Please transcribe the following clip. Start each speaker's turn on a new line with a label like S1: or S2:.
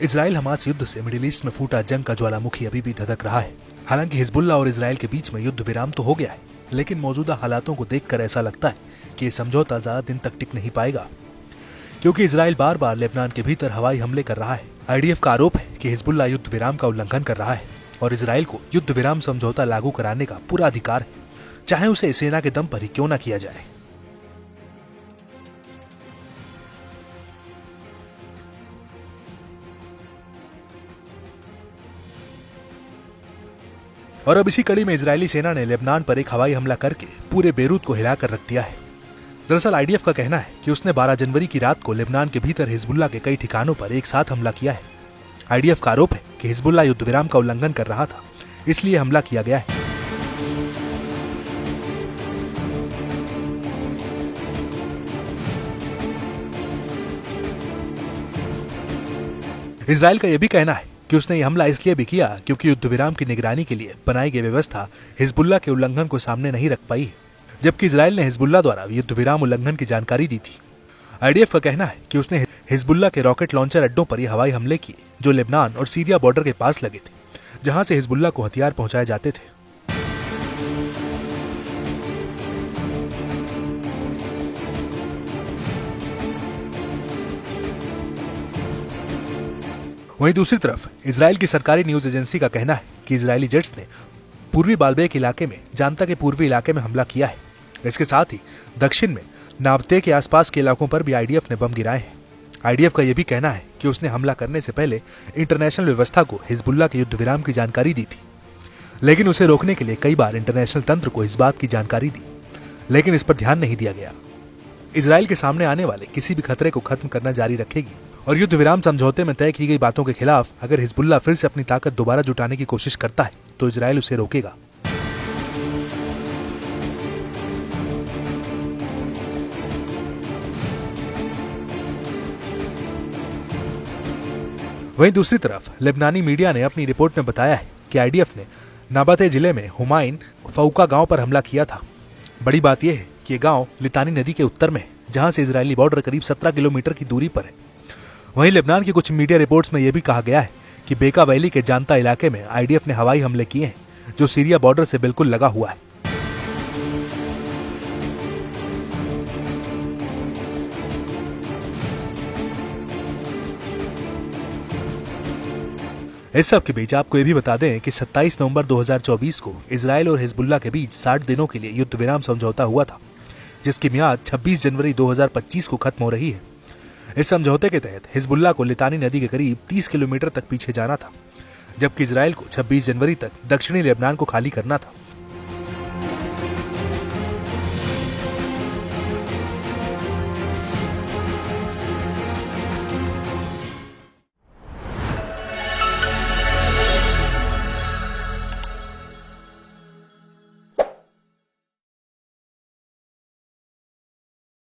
S1: Israel Hamas युद्ध से middle east में फूटा जंग का ज्वालामुखी अभी भी धधक रहा है। हालांकि हिजबुल्लाह और इजराइल के बीच में युद्ध विराम तो हो गया है, लेकिन मौजूदा हालातों को देखकर ऐसा लगता है कि ये समझौता ज्यादा दिन तक टिक नहीं पाएगा, क्योंकि इजराइल बार बार लेबनान के भीतर हवाई हमले कर रहा है। आईडीएफ का आरोप है कि हिजबुल्लाह युद्ध विराम का उल्लंघन कर रहा है और इजराइल को युद्ध विराम समझौता लागू कराने का पूरा अधिकार है, चाहे उसे सेना के दम पर ही क्यों न किया जाए। और अब इसी कड़ी में इजरायली सेना ने लेबनान पर एक हवाई हमला करके पूरे बेरूत को हिलाकर रख दिया है। दरअसल आईडीएफ का कहना है कि उसने 12 जनवरी की रात को लेबनान के भीतर हिजबुल्लाह के कई ठिकानों पर एक साथ हमला किया है। आईडीएफ का आरोप है कि हिजबुल्लाह युद्ध विराम का उल्लंघन कर रहा था, इसलिए हमला किया गया है। इजराइल का यह भी कहना है कि उसने यह हमला इसलिए भी किया क्योंकि युद्ध विराम की निगरानी के लिए बनाई गई व्यवस्था हिजबुल्लाह के उल्लंघन को सामने नहीं रख पाई है, जबकि इजराइल ने हिजबुल्लाह द्वारा युद्ध विराम उल्लंघन की जानकारी दी थी। आईडीएफ का कहना है कि उसने हिजबुल्लाह के रॉकेट लॉन्चर अड्डों पर ये हवाई हमले किए जो लेबनान और सीरिया बॉर्डर के पास लगे थे, जहां से हिजबुल्लाह को हथियार पहुंचाए जाते थे। वहीं दूसरी तरफ इजराइल की सरकारी न्यूज एजेंसी का कहना है कि इजरायली जेट्स ने पूर्वी बाल्बेक इलाके में जानता के पूर्वी इलाके में हमला किया है। इसके साथ ही दक्षिण में नाबते के आसपास के इलाकों पर भी आईडीएफ ने बम गिराए हैं। आईडीएफ का यह भी कहना है कि उसने हमला करने से पहले इंटरनेशनल व्यवस्था को हिजबुल्लाह के युद्ध विराम की जानकारी दी थी, लेकिन उसे रोकने के लिए कई बार इंटरनेशनल तंत्र को इस बात की जानकारी दी, लेकिन इस पर ध्यान नहीं दिया गया। इजराइल के सामने आने वाले किसी भी खतरे को खत्म करना जारी रखेगी और युद्ध विराम समझौते में तय की गई बातों के खिलाफ अगर हिजबुल्लाह फिर से अपनी ताकत दोबारा जुटाने की कोशिश करता है तो इजराइल उसे रोकेगा। वहीं दूसरी तरफ लेबनानी मीडिया ने अपनी रिपोर्ट में बताया है कि आईडीएफ ने नाबाते जिले में हुमायून फौका गांव पर हमला किया था। बड़ी बात यह है कि यह गांव लितानी नदी के उत्तर में है, जहां से इजरायली बॉर्डर करीब 17 किलोमीटर की दूरी पर है। वहीं लेबनान की कुछ मीडिया रिपोर्ट्स में यह भी कहा गया है कि बेका वैली के जानता इलाके में आईडीएफ ने हवाई हमले किए हैं, जो सीरिया बॉर्डर से बिल्कुल लगा हुआ है। इस सब के बीच आपको ये भी बता दें कि 27 नवंबर 2024 को इजराइल और हिजबुल्लाह के बीच 60 दिनों के लिए युद्ध विराम समझौता हुआ था, जिसकी मियाद 26 जनवरी 2025 को खत्म हो रही है। इस समझौते के तहत हिजबुल्लाह को लितानी नदी के करीब 30 किलोमीटर तक पीछे जाना था, जबकि इजराइल को 26 जनवरी तक दक्षिणी लेबनान को खाली करना था